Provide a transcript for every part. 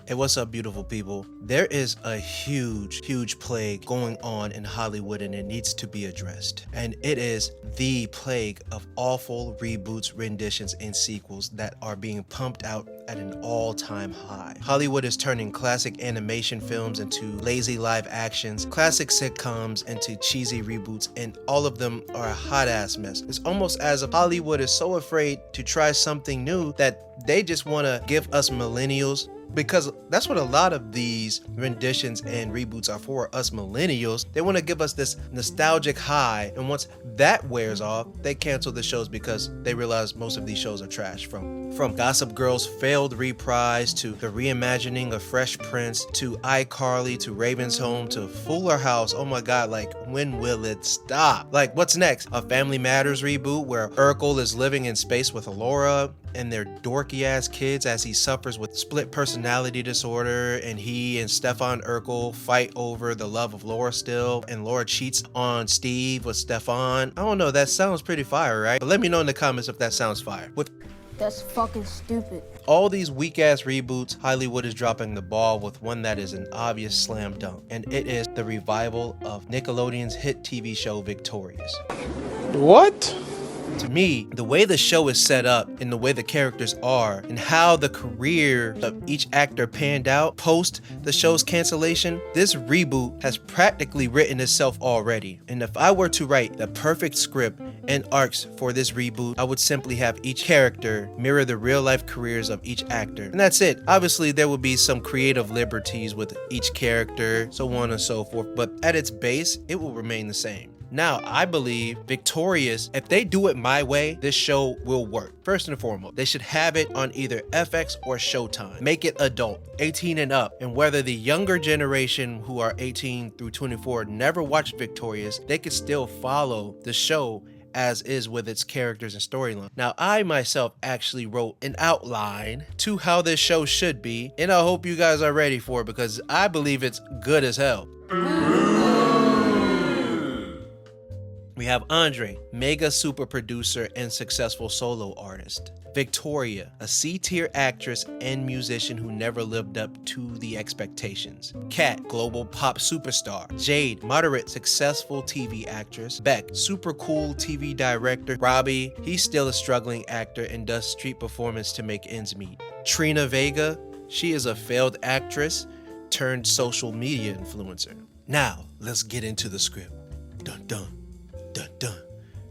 Hey, what's up, beautiful people? There is a huge plague going on in Hollywood, and it needs to be addressed. And it is the plague of awful reboots, renditions, and sequels that are being pumped out at an all-time high. Hollywood is turning classic animation films into lazy live actions, classic sitcoms into cheesy reboots, and all of them are a hot-ass mess. It's almost as if Hollywood is so afraid to try something new that they just want to give us millennials, because that's what a lot of these renditions and reboots are for, us millennials. They want to give us this nostalgic high, and once that wears off, they cancel the shows because they realize most of these shows are trash. From Gossip Girl's failed reprise to the reimagining of Fresh Prince to iCarly to Raven's Home to Fuller House. Oh my god, like, when will it stop? Like, what's next? A Family Matters reboot where Urkel is living in space with Laura and their dorky ass kids as he suffers with split personality disorder, and he and Stefan Urkel fight over the love of Laura still, and Laura cheats on Steve with Stefan. I don't know, that sounds pretty fire, right? But let me know in the comments if that sounds fire. That's fucking stupid. All these weak ass reboots, Hollywood is dropping the ball with one that is an obvious slam dunk, and it is the revival of Nickelodeon's hit TV show Victorious. What? To me, the way the show is set up and the way the characters are and how the career of each actor panned out post the show's cancellation, this reboot has practically written itself already. And if I were to write the perfect script and arcs for this reboot, I would simply have each character mirror the real life careers of each actor. And that's it. Obviously, there will be some creative liberties with each character, so on and so forth, but at its base, it will remain the same. Now, I believe Victorious, if they do it my way, this show will work. First and foremost, they should have it on either FX or Showtime. Make it adult, 18 and up. And whether the younger generation who are 18 through 24 never watched Victorious, they could still follow the show as is with its characters and storyline. Now, I myself actually wrote an outline to how this show should be, and I hope you guys are ready for it because I believe it's good as hell. We have Andre, mega super producer and successful solo artist. Victoria, a C-tier actress and musician who never lived up to the expectations. Kat, global pop superstar. Jade, moderate successful TV actress. Beck, super cool TV director. Robbie, he's still a struggling actor and does street performance to make ends meet. Trina Vega, she is a failed actress turned social media influencer. Now, let's get into the script. Dun dun. Dun dun,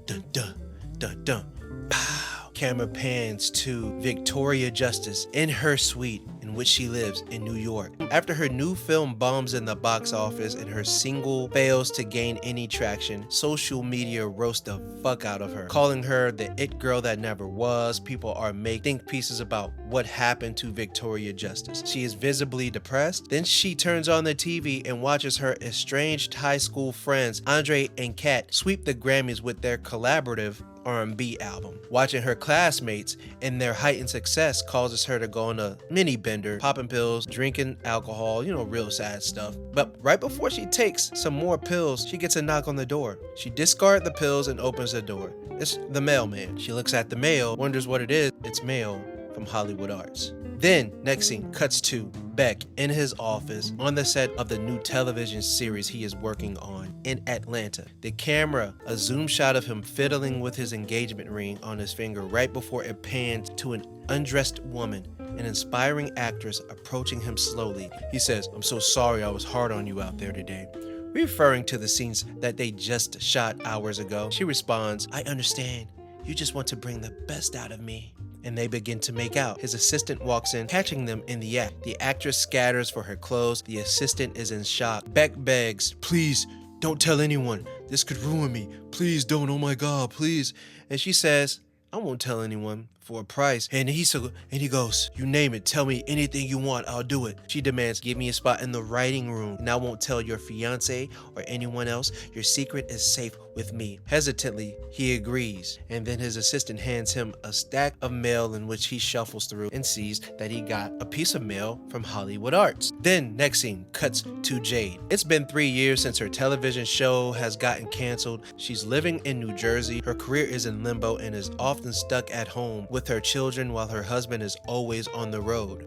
dun dun, dun dun, pow. Camera pans to Victoria Justice in her suite in which she lives in New York. After her new film bombs in the box office and her single fails to gain any traction, social media roast the fuck out of her, calling her the it girl that never was. People are making think pieces about what happened to Victoria Justice. She is visibly depressed. Then she turns on the TV and watches her estranged high school friends, Andre and Kat, sweep the Grammys with their collaborative R&B album. Watching her classmates and their heightened success causes her to go on a mini bender, popping pills, drinking alcohol, real sad stuff. But right before she takes some more pills, she gets a knock on the door. She discards the pills and opens the door. It's the mailman. She looks at the mail, wonders what it is. It's mail from Hollywood Arts. Then, next scene cuts to Beck in his office on the set of the new television series he is working on in Atlanta. The camera, a zoom shot of him fiddling with his engagement ring on his finger right before it pans to an undressed woman, an inspiring actress approaching him slowly. He says, "I'm so sorry I was hard on you out there today," referring to the scenes that they just shot hours ago. She responds, "I understand. You just want to bring the best out of me." And they begin to make out. His assistant walks in, catching them in the act. The actress scatters for her clothes. The assistant is in shock. Beck begs, "Please, don't tell anyone. This could ruin me. Please don't, oh my god, please." And she says, "I won't tell anyone for a price." And he goes, "You name it, tell me anything you want, I'll do it." She demands, "Give me a spot in the writing room, and I won't tell your fiance or anyone else. Your secret is safe with me." Hesitantly, he agrees, and then his assistant hands him a stack of mail in which he shuffles through and sees that he got a piece of mail from Hollywood Arts. Then, next scene cuts to Jade. It's been 3 years since her television show has gotten canceled. She's living in New Jersey. Her career is in limbo and is often stuck at home with her children while her husband is always on the road.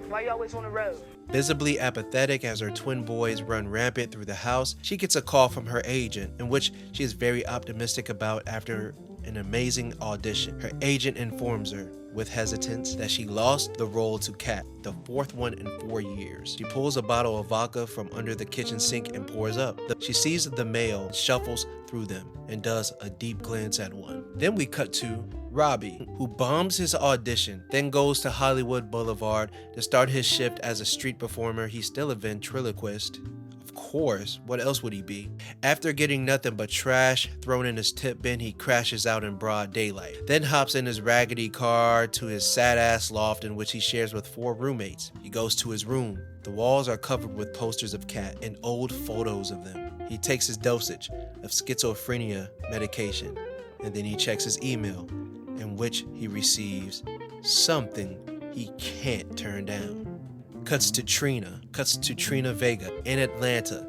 Why you always on the road? Visibly apathetic as her twin boys run rampant through the house, she gets a call from her agent, in which she is very optimistic about after an amazing audition. Her agent informs her, with hesitance, that she lost the role to Kat, the fourth one in 4 years. She pulls a bottle of vodka from under the kitchen sink and pours up. She sees the mail, shuffles through them, and does a deep glance at one. Then we cut to Robbie, who bombs his audition, then goes to Hollywood Boulevard to start his shift as a street performer. He's still a ventriloquist. Of course, what else would he be? After getting nothing but trash thrown in his tip bin, he crashes out in broad daylight, then hops in his raggedy car to his sad-ass loft, in which he shares with 4 roommates. He goes to his room. The walls are covered with posters of Kat and old photos of them. He takes his dosage of schizophrenia medication, and then he checks his email, in which he receives something he can't turn down. Cuts to Trina Vega in Atlanta.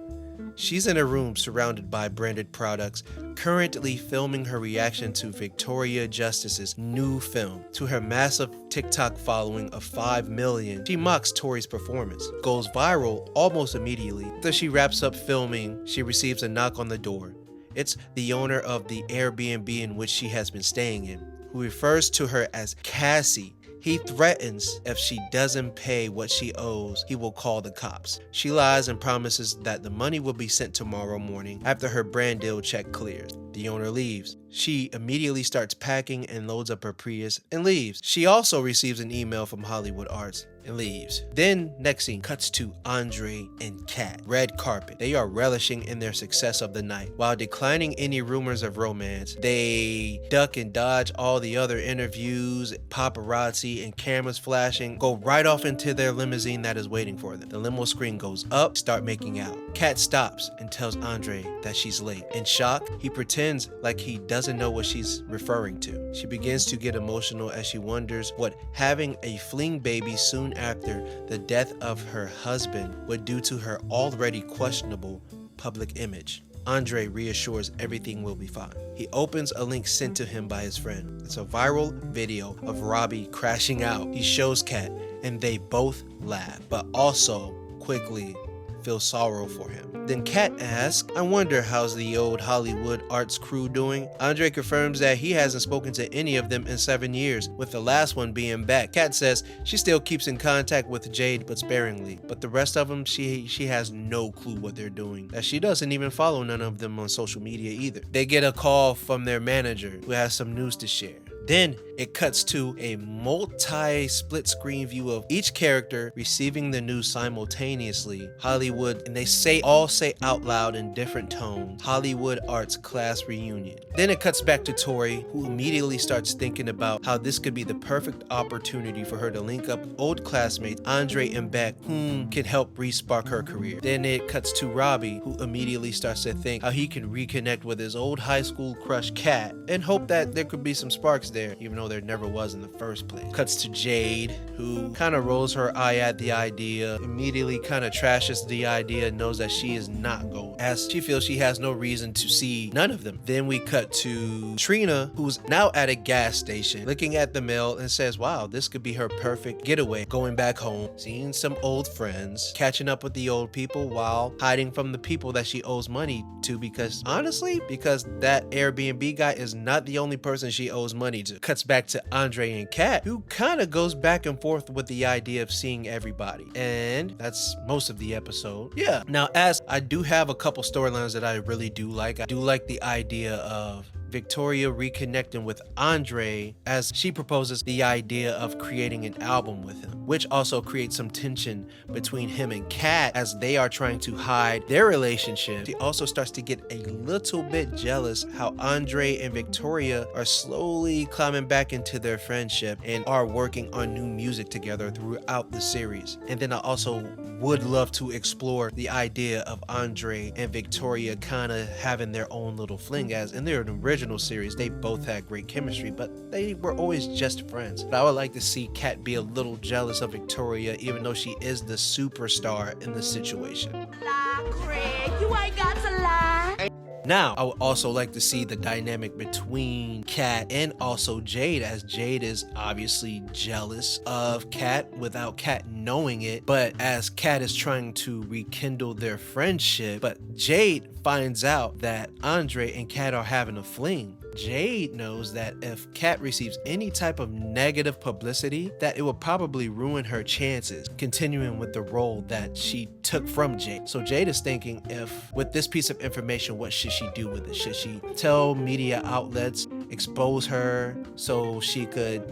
She's in a room surrounded by branded products, currently filming her reaction to Victoria Justice's new film. To her massive TikTok following of 5 million, she mocks Tori's performance. Goes viral almost immediately. After she wraps up filming, she receives a knock on the door. It's the owner of the Airbnb in which she has been staying in, who refers to her as Cassie. He threatens if she doesn't pay what she owes, he will call the cops. She lies and promises that the money will be sent tomorrow morning after her brand deal check clears. The owner leaves. She immediately starts packing and loads up her Prius and leaves. She also receives an email from Hollywood Arts and leaves. Then next scene cuts to Andre and Kat. Red carpet. They are relishing in their success of the night. While declining any rumors of romance, they duck and dodge all the other interviews, paparazzi, and cameras flashing, go right off into their limousine that is waiting for them. The limo screen goes up, start making out. Kat stops and tells Andre that she's late. In shock, he pretends like he doesn't know what she's referring to. She begins to get emotional as she wonders what having a fling baby soon after the death of her husband would do to her already questionable public image. Andre reassures everything will be fine. He opens a link sent to him by his friend. It's a viral video of Robbie crashing out. He shows Kat and they both laugh, but also quickly feel sorrow for him. Then Kat asks, I wonder how's the old Hollywood Arts crew doing? Andre confirms that he hasn't spoken to any of them in 7 years, with the last one being back. Kat says she still keeps in contact with Jade, but sparingly. But the rest of them, she has no clue what they're doing, that she doesn't even follow none of them on social media either. They get a call from their manager, who has some news to share. Then it cuts to a multi-split screen view of each character receiving the news simultaneously. Hollywood, and they all say out loud in different tones, Hollywood Arts class reunion. Then it cuts back to Tori, who immediately starts thinking about how this could be the perfect opportunity for her to link up old classmates Andre and Beck, whom can help re-spark her career. Then it cuts to Robbie, who immediately starts to think how he can reconnect with his old high school crush Kat and hope that there could be some sparks there, even though there never was in the first place. Cuts to Jade, who kind of rolls her eye at the idea, immediately kind of trashes the idea, and knows that she is not going, as she feels she has no reason to see none of them. Then we cut to Trina, who's now at a gas station, looking at the mail and says, wow, this could be her perfect getaway, going back home, seeing some old friends, catching up with the old people while hiding from the people that she owes money to, because that Airbnb guy is not the only person she owes money to. Cuts back to Andre and Kat, who kind of goes back and forth with the idea of seeing everybody. And that's most of the episode. Yeah. Now, as I do have a couple storylines that I really do like. I do like the idea of Victoria reconnecting with Andre as she proposes the idea of creating an album with him, which also creates some tension between him and Kat as they are trying to hide their relationship. She also starts to get a little bit jealous how Andre and Victoria are slowly climbing back into their friendship and are working on new music together throughout the series. And then I also would love to explore the idea of Andre and Victoria kind of having their own little fling, as in their original series they both had great chemistry, but they were always just friends. But I would like to see Kat be a little jealous of Victoria, even though she is the superstar in the situation. Lie, Craig. You ain't got to lie. Now, I would also like to see the dynamic between Kat and also Jade, as Jade is obviously jealous of Kat without Kat knowing it, but as Kat is trying to rekindle their friendship, but Jade finds out that Andre and Kat are having a fling. Jade knows that if Kat receives any type of negative publicity, that it will probably ruin her chances continuing with the role that she took from Jade. So Jade is thinking, if with this piece of information, what should she do with it? Should she tell media outlets, expose her so she could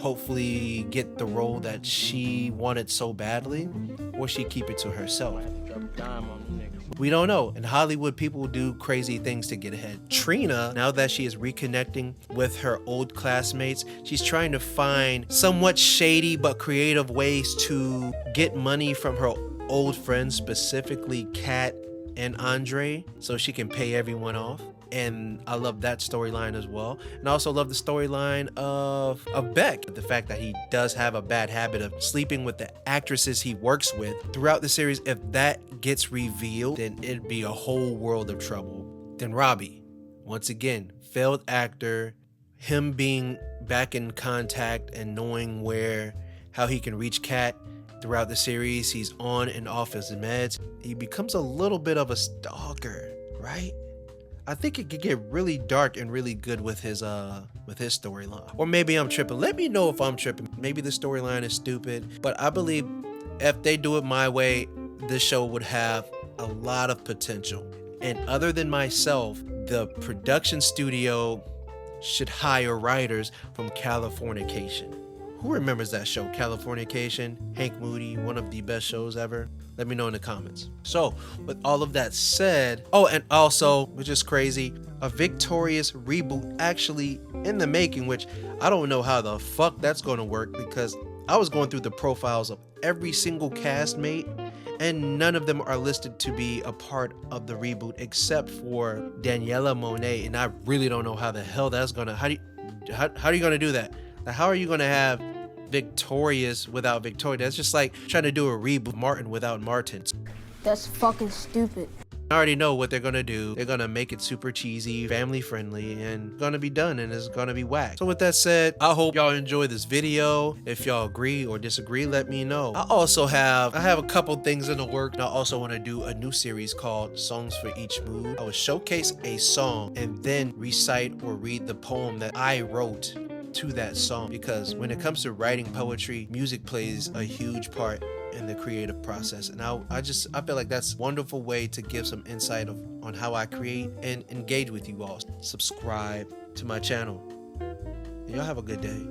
hopefully get the role that she wanted so badly, or she keep it to herself? We don't know. In Hollywood, people do crazy things to get ahead. Trina, now that she is reconnecting with her old classmates, she's trying to find somewhat shady but creative ways to get money from her old friends, specifically Kat and Andre, so she can pay everyone off. And I love that storyline as well. And I also love the storyline of Beck. The fact that he does have a bad habit of sleeping with the actresses he works with. Throughout the series, if that gets revealed, then it'd be a whole world of trouble. Then Robbie, once again, failed actor, him being back in contact and knowing how he can reach Kat. Throughout the series, he's on and off his meds. He becomes a little bit of a stalker, right? I think it could get really dark and really good with his storyline. Or maybe I'm tripping. Let me know if I'm tripping. Maybe the storyline is stupid, but I believe if they do it my way, this show would have a lot of potential. And other than myself, the production studio should hire writers from Californication. Who remembers that show, Californication? Hank Moody, one of the best shows ever. Let me know in the comments. So, with all of that said, oh, and also, which is crazy, a Victorious reboot actually in the making, which I don't know how the fuck that's going to work, because I was going through the profiles of every single castmate, and none of them are listed to be a part of the reboot except for Daniela Monet, and I really don't know how the hell that's gonna. How are you gonna do that? Like, how are you gonna have Victorious without Victoria? That's just like trying to do a reboot Martin without Martin. That's fucking stupid. I already know what they're gonna do. They're gonna make it super cheesy, family friendly, and gonna be done, and it's gonna be whack. So with that said, I hope y'all enjoy this video. If y'all agree or disagree, let me know. I have a couple things in the work. I also want to do a new series called Songs for Each Mood. I will showcase a song and then recite or read the poem that I wrote to that song, because when it comes to writing poetry, music plays a huge part in the creative process, and I feel like that's a wonderful way to give some insight on how I create and engage with you all. Subscribe to my channel. Y'all have a good day.